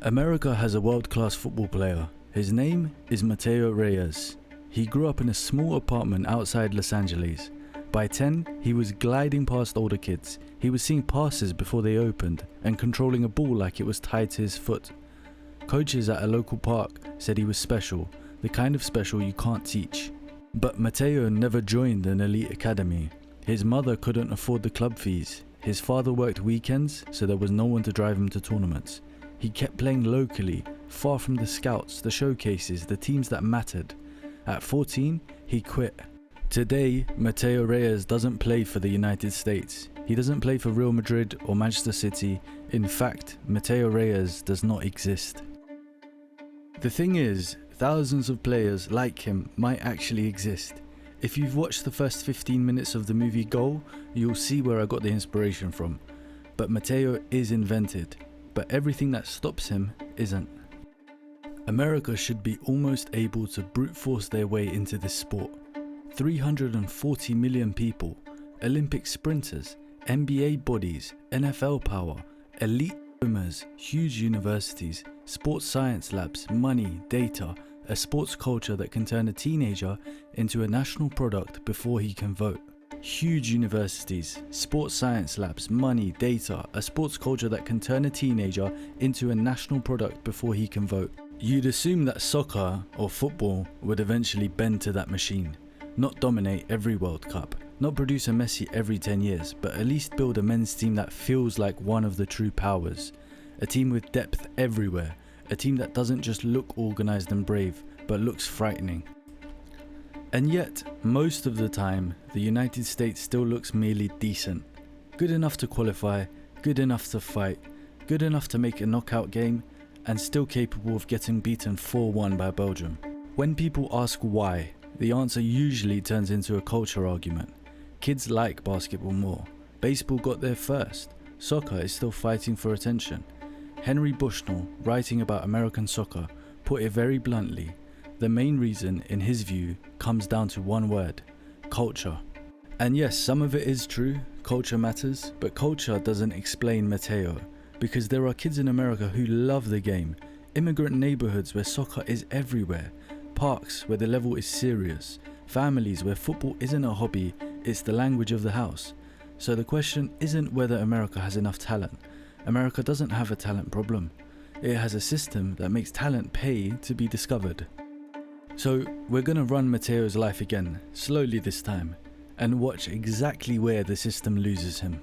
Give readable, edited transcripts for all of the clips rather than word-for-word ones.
America has a world-class football player. His name is Mateo Reyes. He grew up in a small apartment outside Los Angeles. By 10, he was gliding past older kids. He was seeing passes before they opened and controlling a ball like it was tied to his foot. Coaches at a local park said he was special, the kind of special you can't teach. But Mateo never joined an elite academy. His mother couldn't afford the club fees. His father worked weekends, so there was no one to drive him to tournaments. He kept playing locally, far from the scouts, the showcases, the teams that mattered. At 14, he quit. Today, Mateo Reyes doesn't play for the United States. He doesn't play for Real Madrid or Manchester City. In fact, Mateo Reyes does not exist. The thing is, thousands of players like him might actually exist. If you've watched the first 15 minutes of the movie Goal, you'll see where I got the inspiration from. But Mateo is invented, but everything that stops him isn't. America should be almost able to brute force their way into this sport. 340 million people, Olympic sprinters, NBA bodies, NFL power, elite swimmers, huge universities, sports science labs, money, data, a sports culture that can turn a teenager into a national product before he can vote. Huge universities, sports science labs, money, data, a sports culture that can turn a teenager into a national product before he can vote. You'd assume that soccer or football would eventually bend to that machine. Not dominate every World Cup, not produce a Messi every 10 years, but at least build a men's team that feels like one of the true powers. A team with depth everywhere, a team that doesn't just look organised and brave, but looks frightening. And yet, most of the time, the United States still looks merely decent. Good enough to qualify, good enough to fight, good enough to make a knockout game, and still capable of getting beaten 4-1 by Belgium. When people ask why, the answer usually turns into a culture argument. Kids like basketball more. Baseball got there first. Soccer is still fighting for attention. Henry Bushnell, writing about American soccer, put it very bluntly. The main reason, in his view, comes down to one word: culture. And yes, some of it is true, culture matters, but culture doesn't explain Mateo, because there are kids in America who love the game, immigrant neighborhoods where soccer is everywhere, parks where the level is serious, families where football isn't a hobby, it's the language of the house. So the question isn't whether America has enough talent. America doesn't have a talent problem. It has a system that makes talent pay to be discovered. So we're gonna run Mateo's life again, slowly this time, and watch exactly where the system loses him.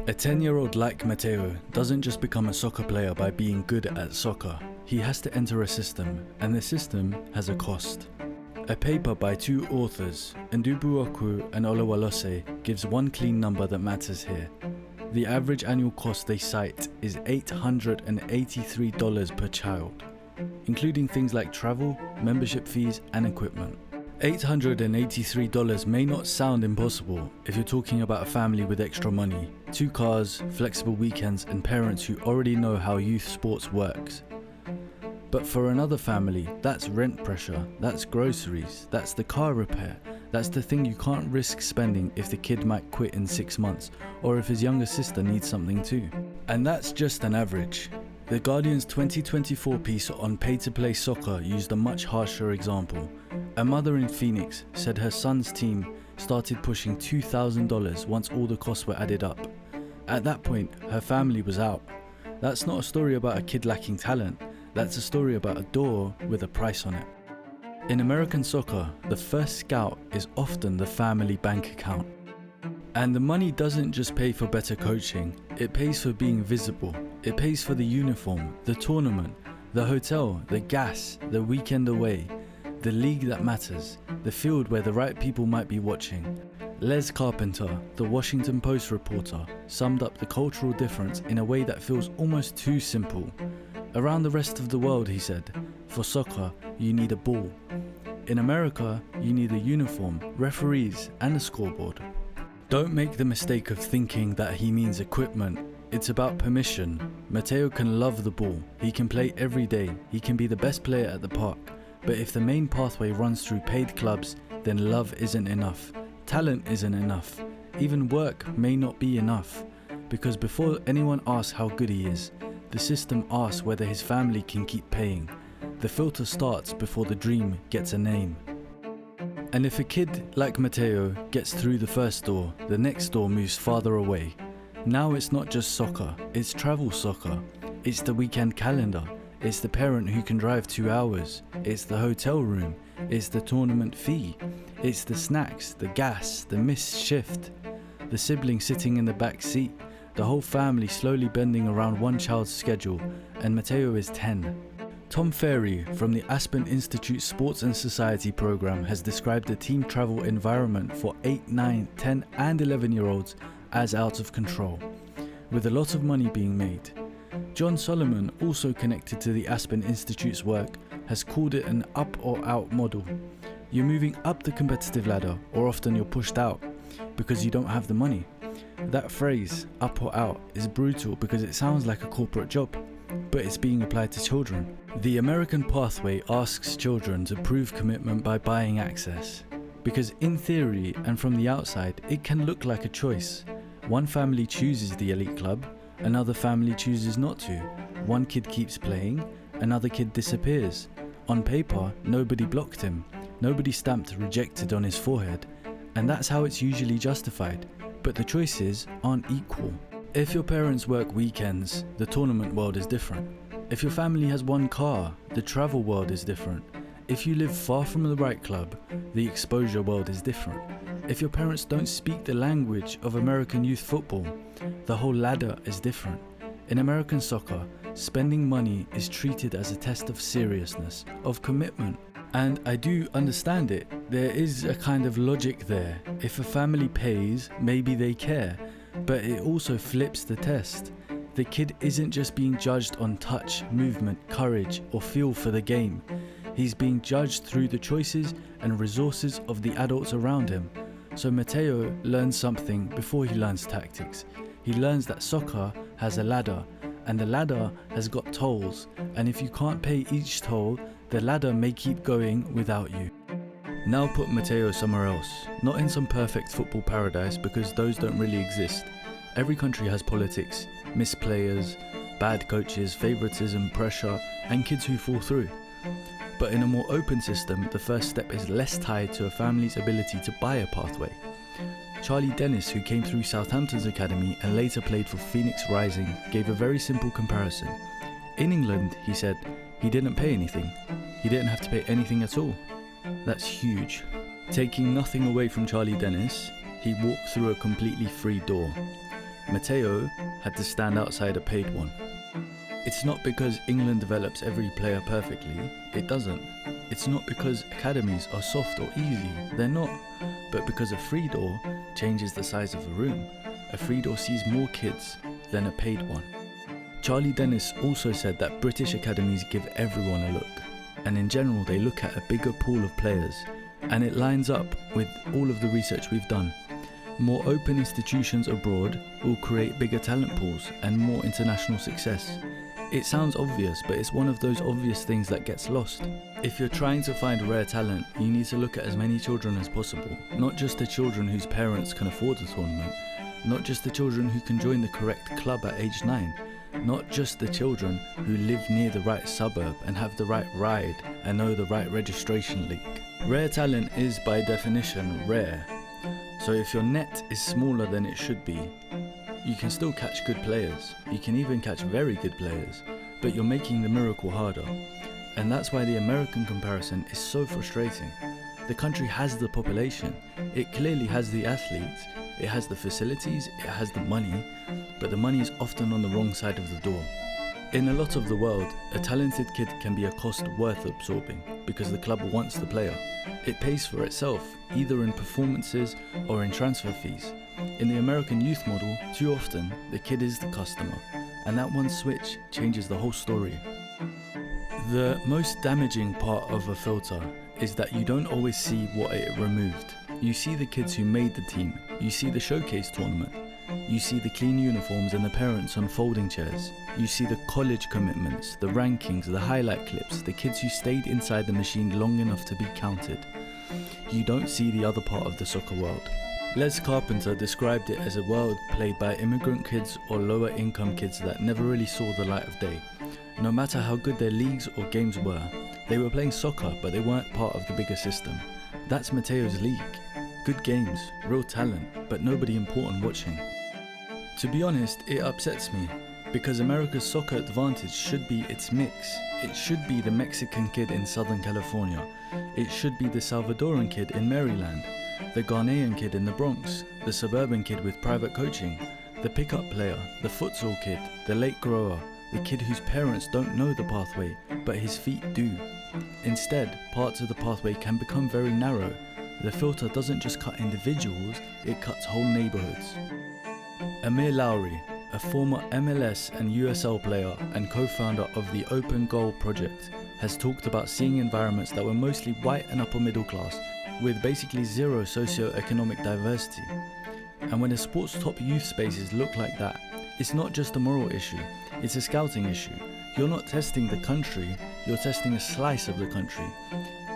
A 10-year-old like Mateo doesn't just become a soccer player by being good at soccer. He has to enter a system, and the system has a cost. A paper by two authors, Ndubuoku and Olawalose, gives one clean number that matters here. The average annual cost they cite is $883 per child, including things like travel, membership fees, and equipment. $883 may not sound impossible if you're talking about a family with extra money, 2 cars, flexible weekends, and parents who already know how youth sports works. But for another family, that's rent pressure, that's groceries, that's the car repair, that's the thing you can't risk spending if the kid might quit in 6 months, or if his younger sister needs something too. And that's just an average. The Guardian's 2024 piece on pay-to-play soccer used a much harsher example. A mother in Phoenix said her son's team started pushing $2,000 once all the costs were added up. At that point, her family was out. That's not a story about a kid lacking talent, that's a story about a door with a price on it. In American soccer, the first scout is often the family bank account. And the money doesn't just pay for better coaching, it pays for being visible. It pays for the uniform, the tournament, the hotel, the gas, the weekend away, the league that matters, the field where the right people might be watching. Les Carpenter, the Washington Post reporter, summed up the cultural difference in a way that feels almost too simple. Around the rest of the world, he said, for soccer, you need a ball. In America, you need a uniform, referees, and a scoreboard. Don't make the mistake of thinking that he means equipment. It's about permission. Mateo can love the ball, he can play every day, he can be the best player at the park. But if the main pathway runs through paid clubs, then love isn't enough. Talent isn't enough. Even work may not be enough. Because before anyone asks how good he is, The system asks whether his family can keep paying. The filter starts before the dream gets a name. And if a kid like Mateo gets through the first door, the next door moves farther away. Now it's not just soccer, it's travel soccer. It's the weekend calendar. It's the parent who can drive 2 hours. It's the hotel room. It's the tournament fee. It's the snacks, the gas, the missed shift. The sibling sitting in the back seat. The whole family slowly bending around one child's schedule. And Mateo is 10. Tom Ferry from the Aspen Institute Sports and Society program has described the team travel environment for 8, 9, 10 and 11-year-olds as out of control, with a lot of money being made. John Solomon, also connected to the Aspen Institute's work, has called it an up or out model. You're moving up the competitive ladder, or often you're pushed out because you don't have the money. That phrase, up or out, is brutal because it sounds like a corporate job, but it's being applied to children. The American pathway asks children to prove commitment by buying access, because in theory and from the outside it can look like a choice. One family chooses the elite club, another family chooses not to. One kid keeps playing, another kid disappears. On paper, nobody blocked him, nobody stamped rejected on his forehead, and that's how it's usually justified, but the choices aren't equal. If your parents work weekends, the tournament world is different. If your family has one car, the travel world is different. If you live far from the right club, the exposure world is different. If your parents don't speak the language of American youth football, the whole ladder is different. In American soccer, spending money is treated as a test of seriousness, of commitment. And I do understand it. There is a kind of logic there. If a family pays, maybe they care. But it also flips the test. The kid isn't just being judged on touch, movement, courage, or feel for the game. He's being judged through the choices and resources of the adults around him. So Mateo learns something before he learns tactics. He learns that soccer has a ladder, and the ladder has got tolls, and if you can't pay each toll, the ladder may keep going without you. Now put Mateo somewhere else, not in some perfect football paradise, because those don't really exist. Every country has politics, missed players, bad coaches, favoritism, pressure, and kids who fall through. But in a more open system, the first step is less tied to a family's ability to buy a pathway. Charlie Dennis, who came through Southampton's academy and later played for Phoenix Rising, gave a very simple comparison. In England, he said, he didn't pay anything. He didn't have to pay anything at all. That's huge. Taking nothing away from Charlie Dennis, he walked through a completely free door. Mateo had to stand outside a paid one. It's not because England develops every player perfectly, it doesn't. It's not because academies are soft or easy, they're not. But because a free door changes the size of a room. A free door sees more kids than a paid one. Charlie Dennis also said that British academies give everyone a look, and in general they look at a bigger pool of players, and it lines up with all of the research we've done. More open institutions abroad will create bigger talent pools and more international success. It sounds obvious, but it's one of those obvious things that gets lost. If you're trying to find rare talent, you need to look at as many children as possible, not just the children whose parents can afford the tournament, not just the children who can join the correct club at age 9, not just the children who live near the right suburb and have the right ride and know the right registration link. Rare talent is by definition rare. So if your net is smaller than it should be, you can still catch good players. You can even catch very good players, but you're making the miracle harder. And that's why the American comparison is so frustrating. The country has the population, it clearly has the athletes, it has the facilities, it has the money, but the money is often on the wrong side of the door. In a lot of the world, a talented kid can be a cost worth absorbing because the club wants the player. It pays for itself, either in performances or in transfer fees. In the American youth model, too often, the kid is the customer, and that one switch changes the whole story. The most damaging part of a filter is that you don't always see what it removed. You see the kids who made the team, you see the showcase tournament, you see the clean uniforms and the parents on folding chairs, you see the college commitments, the rankings, the highlight clips, the kids who stayed inside the machine long enough to be counted. You don't see the other part of the soccer world. Les Carpenter described it as a world played by immigrant kids or lower income kids that never really saw the light of day. No matter how good their leagues or games were, they were playing soccer but they weren't part of the bigger system. That's Mateo's league. Good games, real talent, but nobody important watching. To be honest, it upsets me, because America's soccer advantage should be its mix. It should be the Mexican kid in Southern California. It should be the Salvadoran kid in Maryland, the Ghanaian kid in the Bronx, the suburban kid with private coaching, the pickup player, the futsal kid, the late grower, the kid whose parents don't know the pathway, but his feet do. Instead, parts of the pathway can become very narrow. The filter doesn't just cut individuals, it cuts whole neighborhoods. Amir Lowry, a former MLS and USL player and co-founder of the Open Goal project, has talked about seeing environments that were mostly white and upper middle class, with basically zero socio-economic diversity. And when a sport's top youth spaces look like that, it's not just a moral issue, it's a scouting issue. You're not testing the country, you're testing a slice of the country.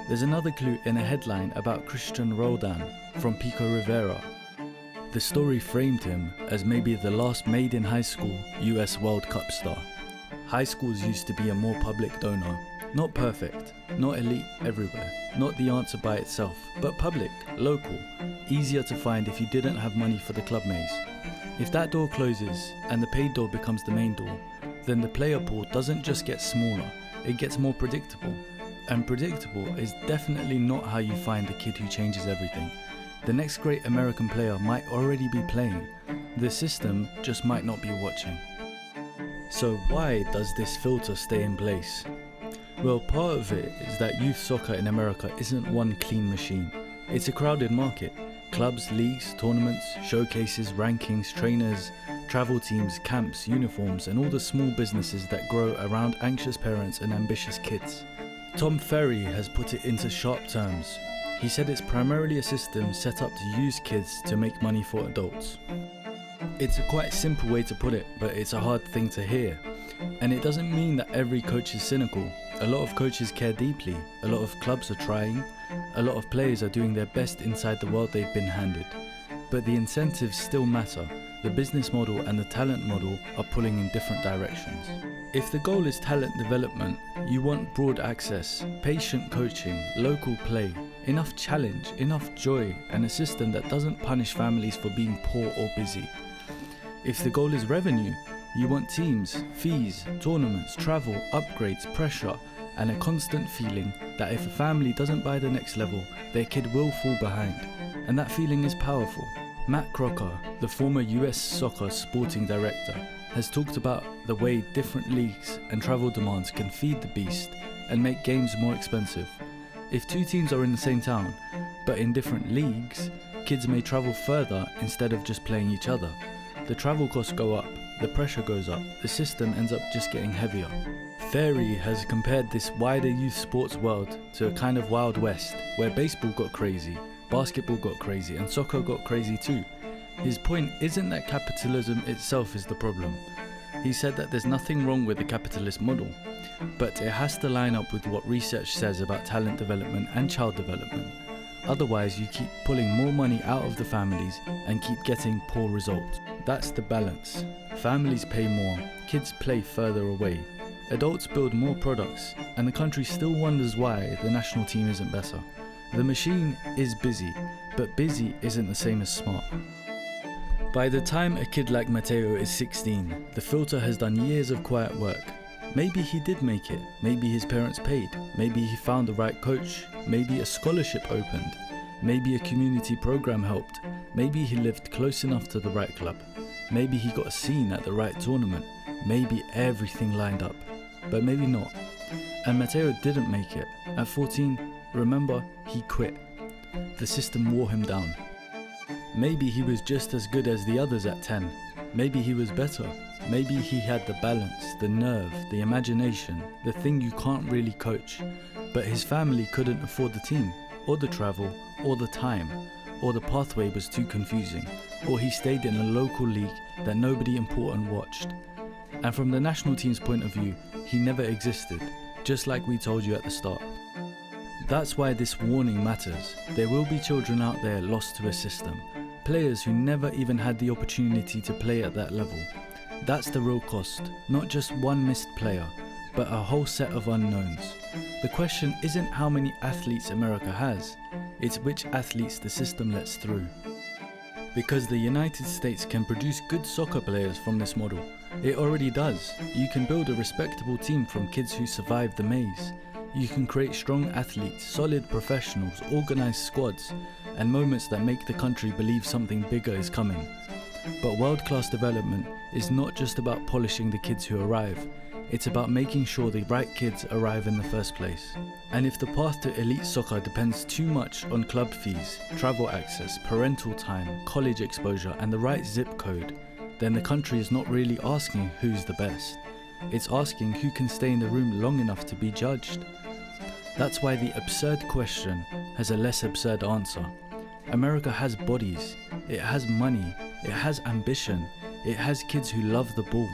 There's another clue in a headline about Christian Roldan from Pico Rivera. The story framed him as maybe the last made-in-high-school US World Cup star. High schools used to be a more public donor. Not perfect, not elite everywhere, not the answer by itself, but public, local, easier to find if you didn't have money for the club maze. If that door closes and the paid door becomes the main door, then the player pool doesn't just get smaller, it gets more predictable. And predictable is definitely not how you find the kid who changes everything. The next great American player might already be playing. The system just might not be watching. So why does this filter stay in place? Well, part of it is that youth soccer in America isn't one clean machine. It's a crowded market. Clubs, leagues, tournaments, showcases, rankings, trainers, travel teams, camps, uniforms, and all the small businesses that grow around anxious parents and ambitious kids. Tom Ferry has put it into sharp terms. He said it's primarily a system set up to use kids to make money for adults. It's a quite simple way to put it, but it's a hard thing to hear. And it doesn't mean that every coach is cynical. A lot of coaches care deeply, a lot of clubs are trying, a lot of players are doing their best inside the world they've been handed. But the incentives still matter. The business model and the talent model are pulling in different directions. If the goal is talent development, you want broad access, patient coaching, local play, enough challenge, enough joy, and a system that doesn't punish families for being poor or busy. If the goal is revenue, you want teams, fees, tournaments, travel, upgrades, pressure, and a constant feeling that if a family doesn't buy the next level, their kid will fall behind. And that feeling is powerful. Matt Crocker, the former US soccer sporting director, has talked about the way different leagues and travel demands can feed the beast and make games more expensive. If two teams are in the same town, but in different leagues, kids may travel further instead of just playing each other. The travel costs go up, the pressure goes up, the system ends up just getting heavier. Ferry has compared this wider youth sports world to a kind of Wild West, where baseball got crazy, basketball got crazy, and soccer got crazy too. His point isn't that capitalism itself is the problem. He said that there's nothing wrong with the capitalist model, but it has to line up with what research says about talent development and child development. Otherwise, you keep pulling more money out of the families and keep getting poor results. That's the balance. Families pay more, kids play further away, adults build more products, and the country still wonders why the national team isn't better. The machine is busy, but busy isn't the same as smart. By the time a kid like Mateo is 16, the filter has done years of quiet work. Maybe he did make it, maybe his parents paid, maybe he found the right coach, maybe a scholarship opened, maybe a community program helped, maybe he lived close enough to the right club, maybe he got seen at the right tournament, maybe everything lined up, but maybe not. And Mateo didn't make it. At 14, remember, he quit. The system wore him down. Maybe he was just as good as the others at 10. Maybe he was better. Maybe he had the balance, the nerve, the imagination, the thing you can't really coach. But his family couldn't afford the team, or the travel, or the time, or the pathway was too confusing, or he stayed in a local league that nobody important watched. And from the national team's point of view, he never existed, just like we told you at the start. That's why this warning matters. There will be children out there lost to a system. Players who never even had the opportunity to play at that level. That's the real cost, not just one missed player, but a whole set of unknowns. The question isn't how many athletes America has, it's which athletes the system lets through. Because the United States can produce good soccer players from this model. It already does. You can build a respectable team from kids who survived the maze. You can create strong athletes, solid professionals, organised squads, and moments that make the country believe something bigger is coming. But world-class development is not just about polishing the kids who arrive, it's about making sure the right kids arrive in the first place. And if the path to elite soccer depends too much on club fees, travel access, parental time, college exposure, and the right zip code, then the country is not really asking who's the best. It's asking who can stay in the room long enough to be judged. That's why the absurd question has a less absurd answer. America has bodies, it has money, it has ambition, it has kids who love the ball.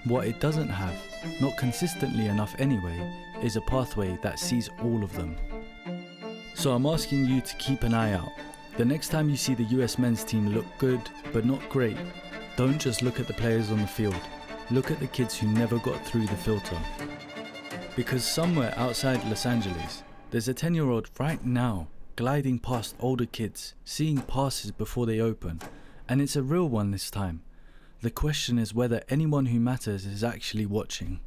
What it doesn't have, not consistently enough anyway, is a pathway that sees all of them. So I'm asking you to keep an eye out. The next time you see the US men's team look good, but not great, don't just look at the players on the field. Look at the kids who never got through the filter. Because somewhere outside Los Angeles, there's a 10-year-old right now gliding past older kids, seeing passes before they open, and it's a real one this time. The question is whether anyone who matters is actually watching.